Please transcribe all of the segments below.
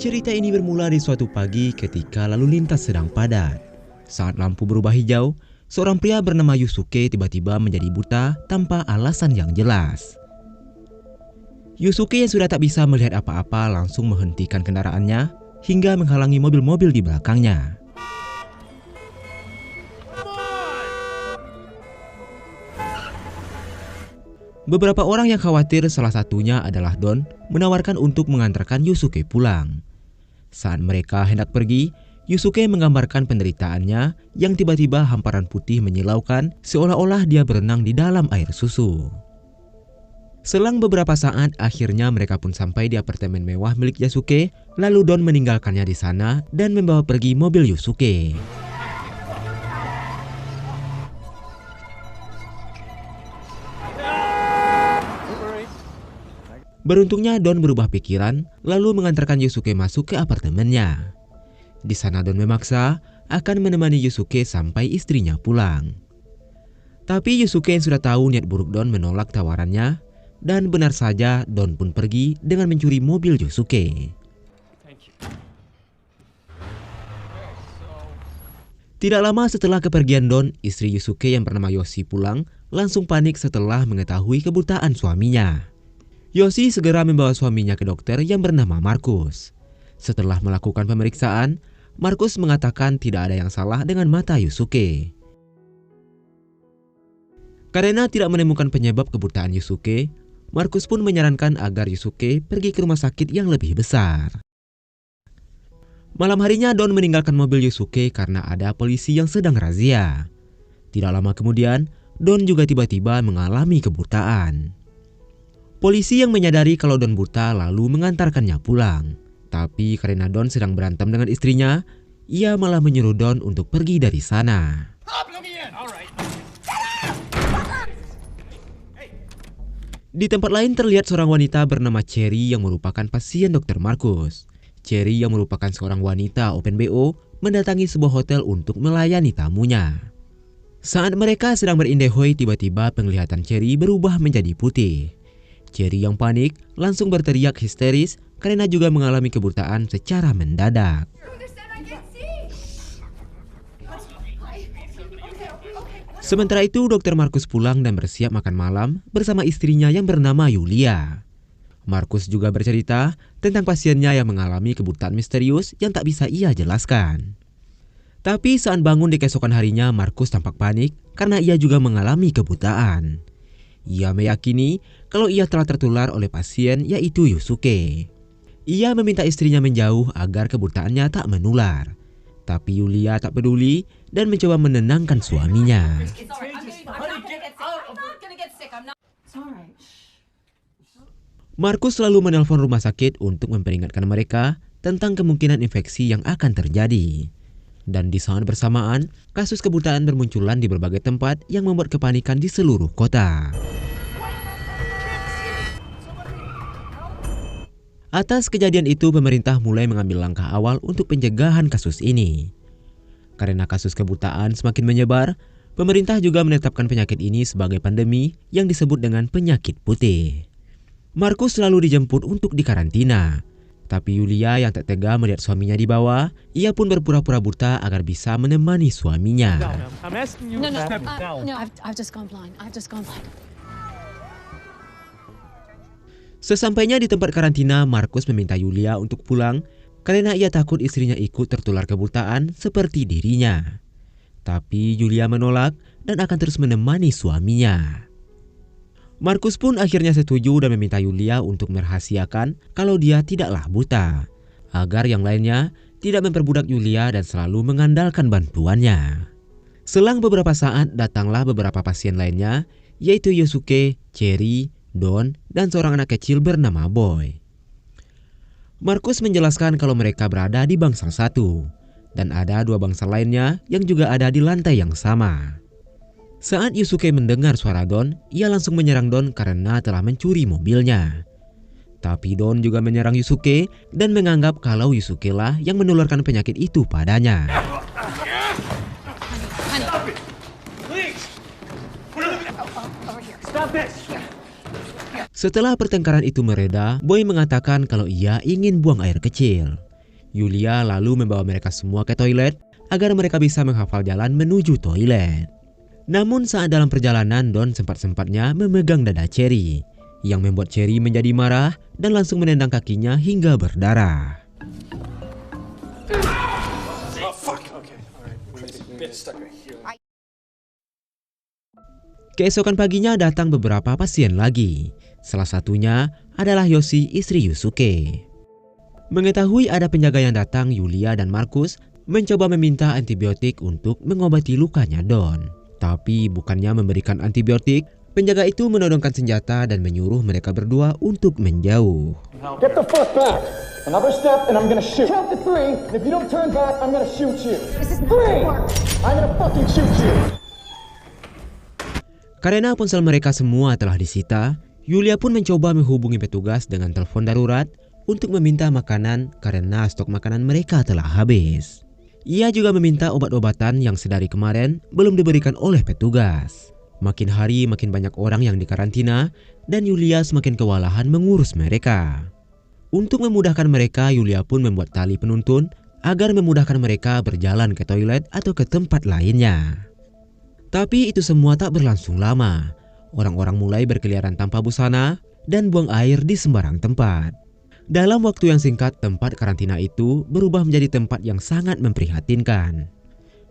Cerita ini bermula di suatu pagi ketika lalu lintas sedang padat. Saat lampu berubah hijau, seorang pria bernama Yusuke tiba-tiba menjadi buta tanpa alasan yang jelas. Yusuke yang sudah tak bisa melihat apa-apa langsung menghentikan kendaraannya hingga menghalangi mobil-mobil di belakangnya. Beberapa orang yang khawatir, salah satunya adalah Don, menawarkan untuk mengantarkan Yusuke pulang. Saat mereka hendak pergi, Yusuke menggambarkan penderitaannya yang tiba-tiba hamparan putih menyilaukan seolah-olah dia berenang di dalam air susu. Selang beberapa saat, akhirnya mereka pun sampai di apartemen mewah milik Yusuke, lalu Don meninggalkannya di sana dan membawa pergi mobil Yusuke. Beruntungnya Don berubah pikiran, lalu mengantarkan Yusuke masuk ke apartemennya. Di sana Don memaksa akan menemani Yusuke sampai istrinya pulang. Tapi Yusuke yang sudah tahu niat buruk Don menolak tawarannya, dan benar saja Don pun pergi dengan mencuri mobil Yusuke. Tidak lama setelah kepergian Don, istri Yusuke yang bernama Yoshi pulang langsung panik setelah mengetahui kebutaan suaminya. Yoshi segera membawa suaminya ke dokter yang bernama Markus. Setelah melakukan pemeriksaan, Markus mengatakan tidak ada yang salah dengan mata Yusuke. Karena tidak menemukan penyebab kebutaan Yusuke, Markus pun menyarankan agar Yusuke pergi ke rumah sakit yang lebih besar. Malam harinya Don meninggalkan mobil Yusuke karena ada polisi yang sedang razia. Tidak lama kemudian, Don juga tiba-tiba mengalami kebutaan. Polisi yang menyadari kalau Don buta lalu mengantarkannya pulang. Tapi karena Don sedang berantem dengan istrinya, ia malah menyuruh Don untuk pergi dari sana. Di tempat lain terlihat seorang wanita bernama Cherry yang merupakan pasien Dr. Markus. Cherry yang merupakan seorang wanita open BO mendatangi sebuah hotel untuk melayani tamunya. Saat mereka sedang berindehoi, tiba-tiba penglihatan Cherry berubah menjadi putih. Cherry yang panik langsung berteriak histeris karena juga mengalami kebutaan secara mendadak. Sementara itu Dr. Markus pulang dan bersiap makan malam bersama istrinya yang bernama Yulia. Markus juga bercerita tentang pasiennya yang mengalami kebutaan misterius yang tak bisa ia jelaskan. Tapi saat bangun di keesokan harinya, Markus tampak panik karena ia juga mengalami kebutaan. Ia meyakini kalau ia telah tertular oleh pasien yaitu Yusuke. Ia meminta istrinya menjauh agar kebutaannya tak menular. Tapi Yulia tak peduli dan mencoba menenangkan suaminya. Markus selalu menelpon rumah sakit untuk memperingatkan mereka tentang kemungkinan infeksi yang akan terjadi. Dan di saat bersamaan, kasus kebutaan bermunculan di berbagai tempat yang membuat kepanikan di seluruh kota. Atas kejadian itu, pemerintah mulai mengambil langkah awal untuk pencegahan kasus ini. Karena kasus kebutaan semakin menyebar, pemerintah juga menetapkan penyakit ini sebagai pandemi yang disebut dengan penyakit putih. Markus selalu dijemput untuk dikarantina. Tapi Yulia yang tak tega melihat suaminya dibawa, ia pun berpura-pura buta agar bisa menemani suaminya. Sesampainya di tempat karantina, Markus meminta Yulia untuk pulang karena ia takut istrinya ikut tertular kebutaan seperti dirinya. Tapi Yulia menolak dan akan terus menemani suaminya. Markus pun akhirnya setuju dan meminta Yulia untuk merahasiakan kalau dia tidaklah buta, agar yang lainnya tidak memperbudak Yulia dan selalu mengandalkan bantuannya. Selang beberapa saat datanglah beberapa pasien lainnya, yaitu Yusuke, Cherry, Don, dan seorang anak kecil bernama Boy. Markus menjelaskan kalau mereka berada di bangsal satu, dan ada dua bangsal lainnya yang juga ada di lantai yang sama. Saat Yusuke mendengar suara Don, ia langsung menyerang Don karena telah mencuri mobilnya. Tapi Don juga menyerang Yusuke dan menganggap kalau Yusuke lah yang menularkan penyakit itu padanya. Setelah pertengkaran itu mereda, Boy mengatakan kalau ia ingin buang air kecil. Yulia lalu membawa mereka semua ke toilet agar mereka bisa menghafal jalan menuju toilet. Namun saat dalam perjalanan, Don sempat-sempatnya memegang dada Cherry, yang membuat Cherry menjadi marah dan langsung menendang kakinya hingga berdarah. Keesokan paginya datang beberapa pasien lagi. Salah satunya adalah Yoshi, istri Yusuke. Mengetahui ada penjaga yang datang, Yulia dan Markus mencoba meminta antibiotik untuk mengobati lukanya Don. Tapi bukannya memberikan antibiotik, penjaga itu menodongkan senjata dan menyuruh mereka berdua untuk menjauh. Get the fuck back! Another step and I'm gonna shoot. Count to 3, and if you don't turn back, I'm gonna shoot you. This is 3! I'm gonna fucking shoot you! Karena ponsel mereka semua telah disita, Yulia pun mencoba menghubungi petugas dengan telepon darurat untuk meminta makanan karena stok makanan mereka telah habis. Ia juga meminta obat-obatan yang sedari kemarin belum diberikan oleh petugas. Makin hari makin banyak orang yang dikarantina dan Yulia semakin kewalahan mengurus mereka. Untuk memudahkan mereka, Yulia pun membuat tali penuntun agar memudahkan mereka berjalan ke toilet atau ke tempat lainnya. Tapi itu semua tak berlangsung lama. Orang-orang mulai berkeliaran tanpa busana dan buang air di sembarang tempat. Dalam waktu yang singkat, tempat karantina itu berubah menjadi tempat yang sangat memprihatinkan.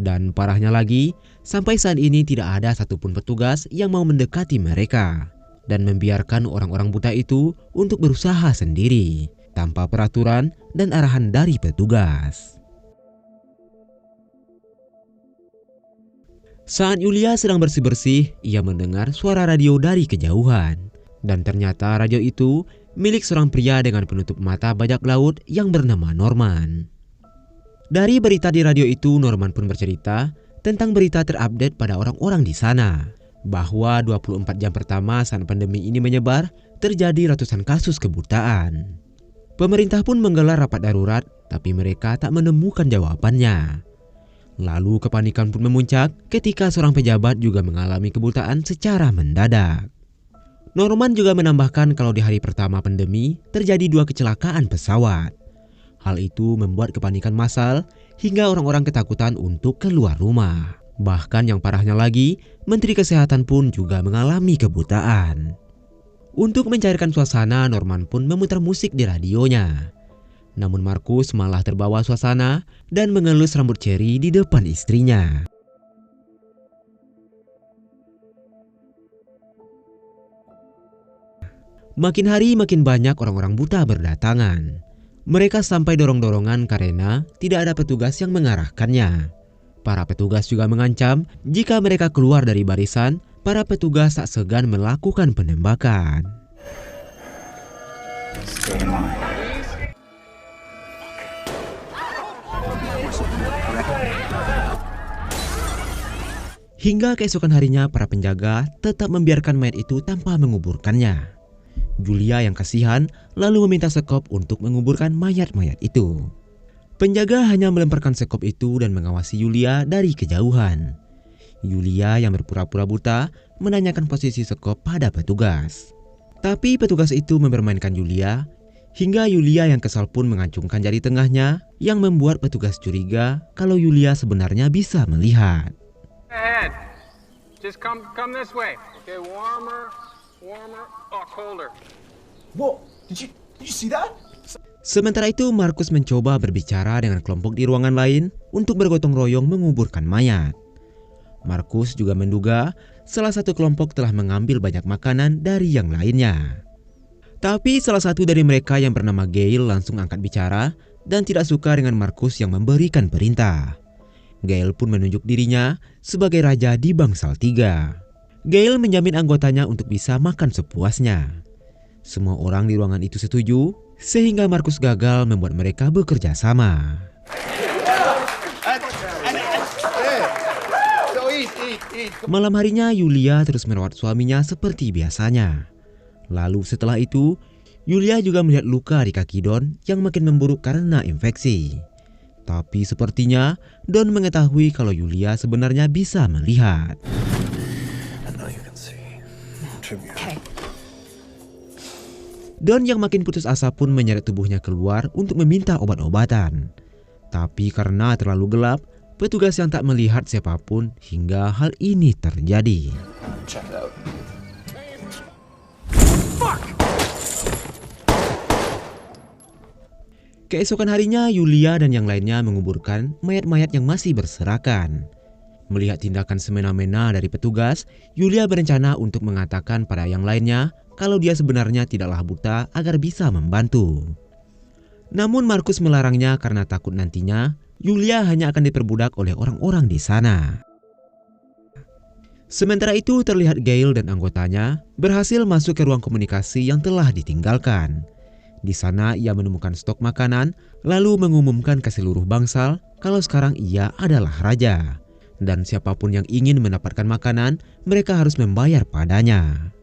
Dan parahnya lagi, sampai saat ini tidak ada satupun petugas yang mau mendekati mereka dan membiarkan orang-orang buta itu untuk berusaha sendiri tanpa peraturan dan arahan dari petugas. Saat Yulia sedang bersih-bersih, ia mendengar suara radio dari kejauhan. Dan ternyata radio itu milik seorang pria dengan penutup mata bajak laut yang bernama Norman. Dari berita di radio itu, Norman pun bercerita tentang berita terupdate pada orang-orang di sana, bahwa 24 jam pertama saat pandemi ini menyebar, terjadi ratusan kasus kebutaan. Pemerintah pun menggelar rapat darurat, tapi mereka tak menemukan jawabannya. Lalu kepanikan pun memuncak ketika seorang pejabat juga mengalami kebutaan secara mendadak. Norman juga menambahkan kalau di hari pertama pandemi terjadi 2 kecelakaan pesawat. Hal itu membuat kepanikan massal hingga orang-orang ketakutan untuk keluar rumah. Bahkan yang parahnya lagi, Menteri Kesehatan pun juga mengalami kebutaan. Untuk mencairkan suasana, Norman pun memutar musik di radionya. Namun Markus malah terbawa suasana dan mengelus rambut Cherry di depan istrinya. Makin hari makin banyak orang-orang buta berdatangan. Mereka sampai dorong-dorongan karena tidak ada petugas yang mengarahkannya. Para petugas juga mengancam jika mereka keluar dari barisan, para petugas tak segan melakukan penembakan. Hingga keesokan harinya, para penjaga tetap membiarkan mayat itu tanpa menguburkannya. Yulia yang kasihan lalu meminta sekop untuk menguburkan mayat-mayat itu. Penjaga hanya melemparkan sekop itu dan mengawasi Yulia dari kejauhan. Yulia yang berpura-pura buta menanyakan posisi sekop pada petugas. Tapi petugas itu mempermainkan Yulia, hingga Yulia yang kesal pun mengacungkan jari tengahnya yang membuat petugas curiga kalau Yulia sebenarnya bisa melihat. Ahead. Just come this way. Okay, warmer. Oh, colder. Whoa, did you see that? Sementara itu, Markus mencoba berbicara dengan kelompok di ruangan lain untuk bergotong royong menguburkan mayat. Markus juga menduga salah satu kelompok telah mengambil banyak makanan dari yang lainnya. Tapi salah satu dari mereka yang bernama Gail langsung angkat bicara dan tidak suka dengan Markus yang memberikan perintah. Gail pun menunjuk dirinya sebagai raja di Bangsal 3. Gail menjamin anggotanya untuk bisa makan sepuasnya. Semua orang di ruangan itu setuju, sehingga Markus gagal membuat mereka bekerja sama. Malam harinya, Yulia terus merawat suaminya seperti biasanya. Lalu setelah itu, Yulia juga melihat luka di kaki Don yang makin memburuk karena infeksi. Tapi sepertinya Don mengetahui kalau Yulia sebenarnya bisa melihat. Don yang makin putus asa pun menyeret tubuhnya keluar untuk meminta obat-obatan. Tapi karena terlalu gelap, petugas yang tak melihat siapapun hingga hal ini terjadi. Check it out. Keesokan harinya, Yulia dan yang lainnya menguburkan mayat-mayat yang masih berserakan. Melihat tindakan semena-mena dari petugas, Yulia berencana untuk mengatakan pada yang lainnya kalau dia sebenarnya tidaklah buta agar bisa membantu. Namun Markus melarangnya karena takut nantinya Yulia hanya akan diperbudak oleh orang-orang di sana. Sementara itu terlihat Gail dan anggotanya berhasil masuk ke ruang komunikasi yang telah ditinggalkan. Di sana ia menemukan stok makanan lalu mengumumkan ke seluruh bangsal kalau sekarang ia adalah raja. Dan siapapun yang ingin mendapatkan makanan, mereka harus membayar padanya.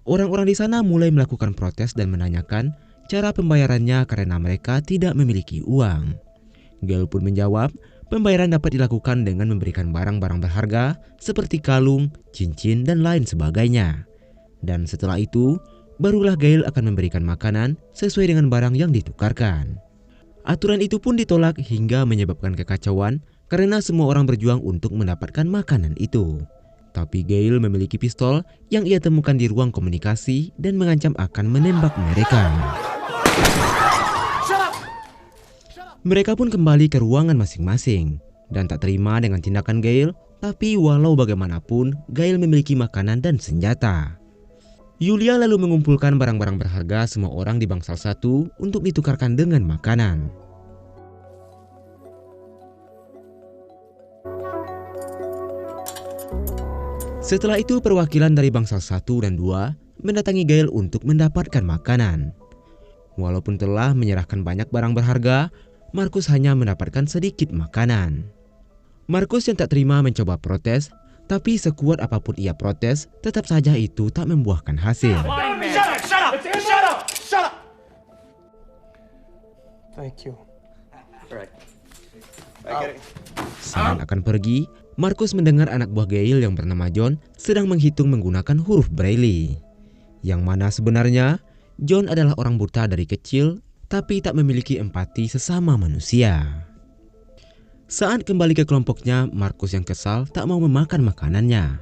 Orang-orang di sana mulai melakukan protes dan menanyakan cara pembayarannya karena mereka tidak memiliki uang. Gail pun menjawab, pembayaran dapat dilakukan dengan memberikan barang-barang berharga seperti kalung, cincin, dan lain sebagainya. Dan setelah itu, barulah Gail akan memberikan makanan sesuai dengan barang yang ditukarkan. Aturan itu pun ditolak hingga menyebabkan kekacauan karena semua orang berjuang untuk mendapatkan makanan itu. Tapi Gail memiliki pistol yang ia temukan di ruang komunikasi dan mengancam akan menembak mereka. Mereka pun kembali ke ruangan masing-masing dan tak terima dengan tindakan Gail, tapi walau bagaimanapun Gail memiliki makanan dan senjata. Yulia lalu mengumpulkan barang-barang berharga semua orang di bangsal satu untuk ditukarkan dengan makanan. Setelah itu perwakilan dari bangsal 1 dan 2 mendatangi Gail untuk mendapatkan makanan. Walaupun telah menyerahkan banyak barang berharga, Markus hanya mendapatkan sedikit makanan. Markus yang tak terima mencoba protes, tapi sekuat apapun ia protes, tetap saja itu tak membuahkan hasil. Shut up! Thank you. Saat akan pergi, Markus mendengar anak buah Gail yang bernama John sedang menghitung menggunakan huruf Braille. Yang mana sebenarnya, John adalah orang buta dari kecil, tapi tak memiliki empati sesama manusia. Saat kembali ke kelompoknya, Markus yang kesal tak mau memakan makanannya.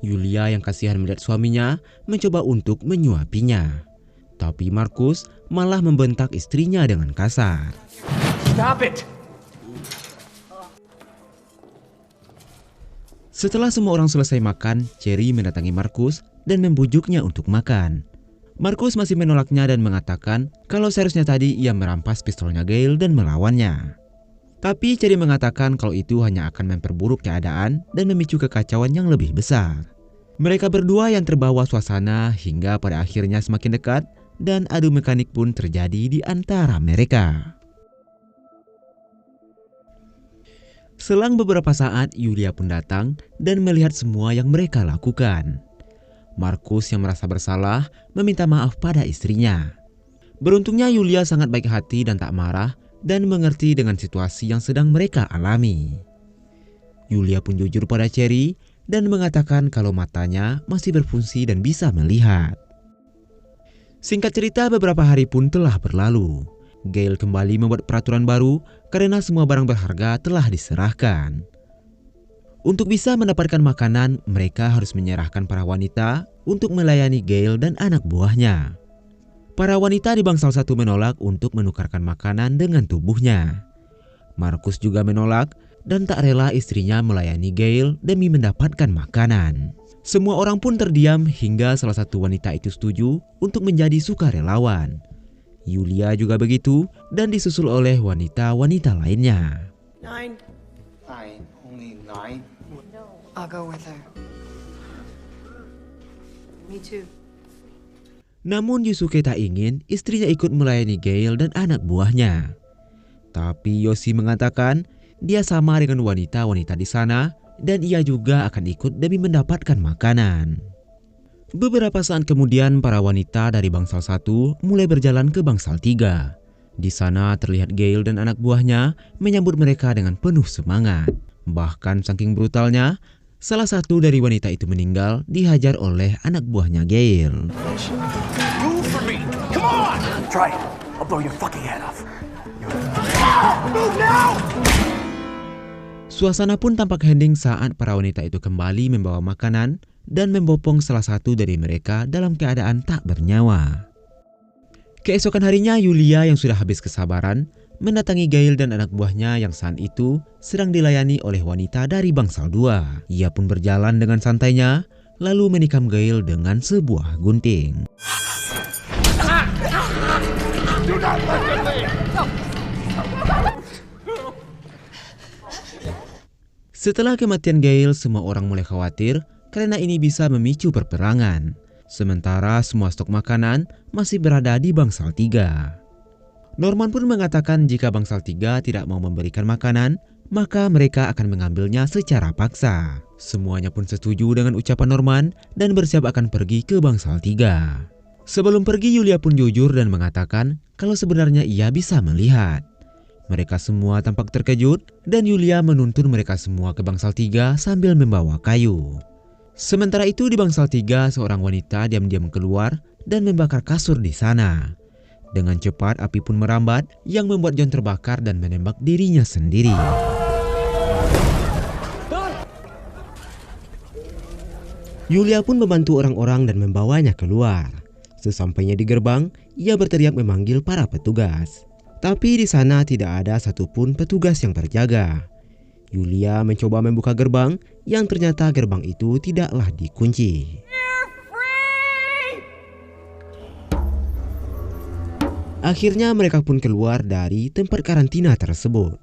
Yulia yang kasihan melihat suaminya mencoba untuk menyuapinya. Tapi Markus malah membentak istrinya dengan kasar. Stop it! Setelah semua orang selesai makan, Cherry mendatangi Markus dan membujuknya untuk makan. Markus masih menolaknya dan mengatakan kalau seharusnya tadi ia merampas pistolnya Gail dan melawannya. Tapi Cherry mengatakan kalau itu hanya akan memperburuk keadaan dan memicu kekacauan yang lebih besar. Mereka berdua yang terbawa suasana hingga pada akhirnya semakin dekat dan adu mekanik pun terjadi di antara mereka. Selang beberapa saat, Yulia pun datang dan melihat semua yang mereka lakukan. Markus yang merasa bersalah meminta maaf pada istrinya. Beruntungnya Yulia sangat baik hati dan tak marah dan mengerti dengan situasi yang sedang mereka alami. Yulia pun jujur pada Cherry dan mengatakan kalau matanya masih berfungsi dan bisa melihat. Singkat cerita, beberapa hari pun telah berlalu. Gail kembali membuat peraturan baru karena semua barang berharga telah diserahkan. Untuk bisa mendapatkan makanan, mereka harus menyerahkan para wanita untuk melayani Gail dan anak buahnya. Para wanita di bangsal 1 menolak untuk menukarkan makanan dengan tubuhnya. Markus juga menolak dan tak rela istrinya melayani Gail demi mendapatkan makanan. Semua orang pun terdiam hingga salah satu wanita itu setuju untuk menjadi sukarelawan. Yulia juga begitu dan disusul oleh wanita-wanita lainnya. 9. Only 9? I'll go with her. Me too. Namun Yusuke tak ingin istrinya ikut melayani Gail dan anak buahnya. Tapi Yoshi mengatakan dia sama dengan wanita-wanita di sana dan ia juga akan ikut demi mendapatkan makanan. Beberapa saat kemudian para wanita dari bangsal 1 mulai berjalan ke bangsal 3. Di sana terlihat Gail dan anak buahnya menyambut mereka dengan penuh semangat. Bahkan saking brutalnya, salah satu dari wanita itu meninggal dihajar oleh anak buahnya Gail. Come on! Try it. I'll blow your fucking head off. Move now! Suasana pun tampak hening saat para wanita itu kembali membawa makanan dan membopong salah satu dari mereka dalam keadaan tak bernyawa. Keesokan harinya, Yulia yang sudah habis kesabaran mendatangi Gail dan anak buahnya yang saat itu sedang dilayani oleh wanita dari bangsal 2. Ia pun berjalan dengan santainya lalu menikam Gail dengan sebuah gunting. Setelah kematian Gail, semua orang mulai khawatir karena ini bisa memicu perperangan. Sementara semua stok makanan masih berada di bangsal 3. Norman pun mengatakan jika bangsal 3 tidak mau memberikan makanan, maka mereka akan mengambilnya secara paksa. Semuanya pun setuju dengan ucapan Norman dan bersiap akan pergi ke bangsal 3. Sebelum pergi, Yulia pun jujur dan mengatakan kalau sebenarnya ia bisa melihat. Mereka semua tampak terkejut dan Yulia menuntun mereka semua ke bangsal 3 sambil membawa kayu. Sementara itu di bangsal 3, seorang wanita diam-diam keluar dan membakar kasur di sana. Dengan cepat api pun merambat yang membuat John terbakar dan menembak dirinya sendiri. Yulia pun membantu orang-orang dan membawanya keluar. Sesampainya di gerbang, ia berteriak memanggil para petugas. Tapi di sana tidak ada satupun petugas yang terjaga. Yulia mencoba membuka gerbang yang ternyata gerbang itu tidaklah dikunci. Akhirnya mereka pun keluar dari tempat karantina tersebut.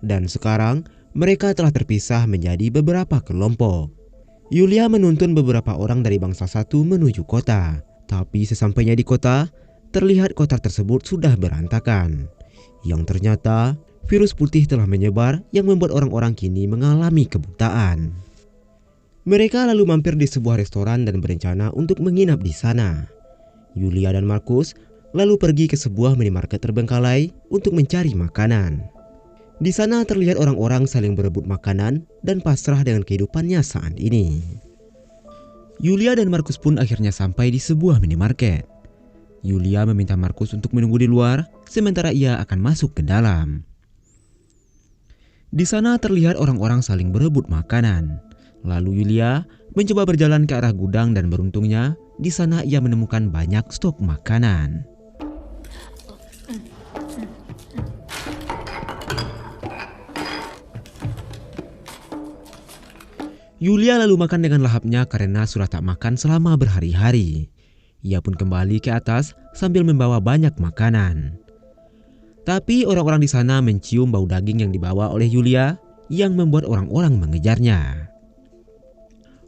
Dan sekarang mereka telah terpisah menjadi beberapa kelompok. Yulia menuntun beberapa orang dari bangsa 1 menuju kota. Tapi sesampainya di kota, terlihat kota tersebut sudah berantakan. Yang ternyata virus putih telah menyebar yang membuat orang-orang kini mengalami kebutaan. Mereka lalu mampir di sebuah restoran dan berencana untuk menginap di sana. Yulia dan Markus lalu pergi ke sebuah minimarket terbengkalai untuk mencari makanan. Di sana terlihat orang-orang saling berebut makanan dan pasrah dengan kehidupannya saat ini. Yulia dan Markus pun akhirnya sampai di sebuah minimarket. Yulia meminta Markus untuk menunggu di luar, sementara ia akan masuk ke dalam. Di sana terlihat orang-orang saling berebut makanan. Lalu Yulia mencoba berjalan ke arah gudang dan beruntungnya di sana ia menemukan banyak stok makanan. Yulia lalu makan dengan lahapnya karena sudah tak makan selama berhari-hari. Ia pun kembali ke atas sambil membawa banyak makanan. Tapi orang-orang di sana mencium bau daging yang dibawa oleh Yulia yang membuat orang-orang mengejarnya.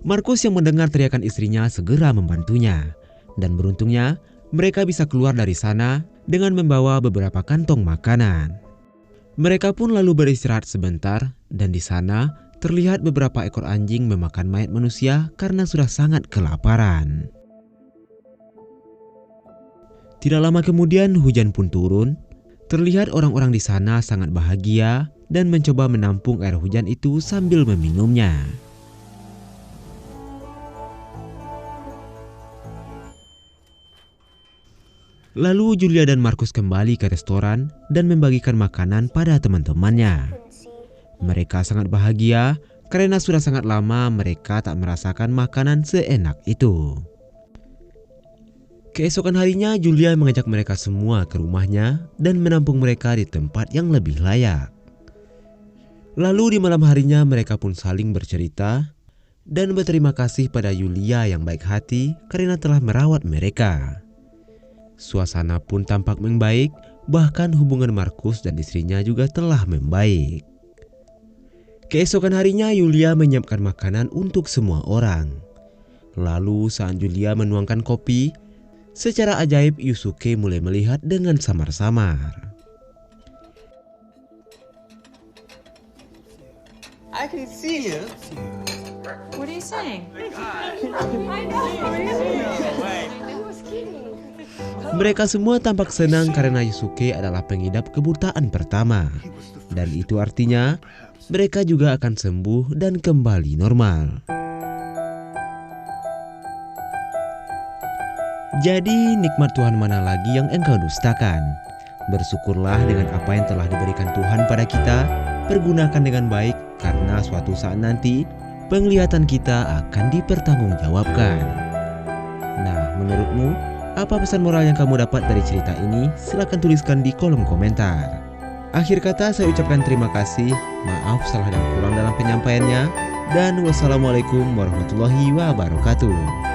Markus yang mendengar teriakan istrinya segera membantunya. Dan beruntungnya mereka bisa keluar dari sana dengan membawa beberapa kantong makanan. Mereka pun lalu beristirahat sebentar dan di sana terlihat beberapa ekor anjing memakan mayat manusia karena sudah sangat kelaparan. Tidak lama kemudian hujan pun turun. Terlihat orang-orang di sana sangat bahagia dan mencoba menampung air hujan itu sambil meminumnya. Lalu Julia dan Markus kembali ke restoran dan membagikan makanan pada teman-temannya. Mereka sangat bahagia karena sudah sangat lama mereka tak merasakan makanan seenak itu. Keesokan harinya Julia mengajak mereka semua ke rumahnya dan menampung mereka di tempat yang lebih layak. Lalu di malam harinya mereka pun saling bercerita dan berterima kasih pada Yulia yang baik hati karena telah merawat mereka. Suasana pun tampak membaik, bahkan hubungan Markus dan istrinya juga telah membaik. Keesokan harinya Yulia menyiapkan makanan untuk semua orang. Lalu saat Yulia menuangkan kopi, secara ajaib Yusuke mulai melihat dengan samar-samar. I can see you. What are you saying? Mereka semua tampak senang karena Yusuke adalah pengidap kebutaan pertama. Dan itu artinya mereka juga akan sembuh dan kembali normal. Jadi nikmat Tuhan mana lagi yang engkau dustakan? Bersyukurlah dengan apa yang telah diberikan Tuhan pada kita. Pergunakan dengan baik karena suatu saat nanti penglihatan kita akan dipertanggungjawabkan. Nah, menurutmu apa pesan moral yang kamu dapat dari cerita ini? Silahkan tuliskan di kolom komentar. Akhir kata saya ucapkan terima kasih. Maaf salah dan kurang dalam penyampaiannya. Dan wassalamualaikum warahmatullahi wabarakatuh.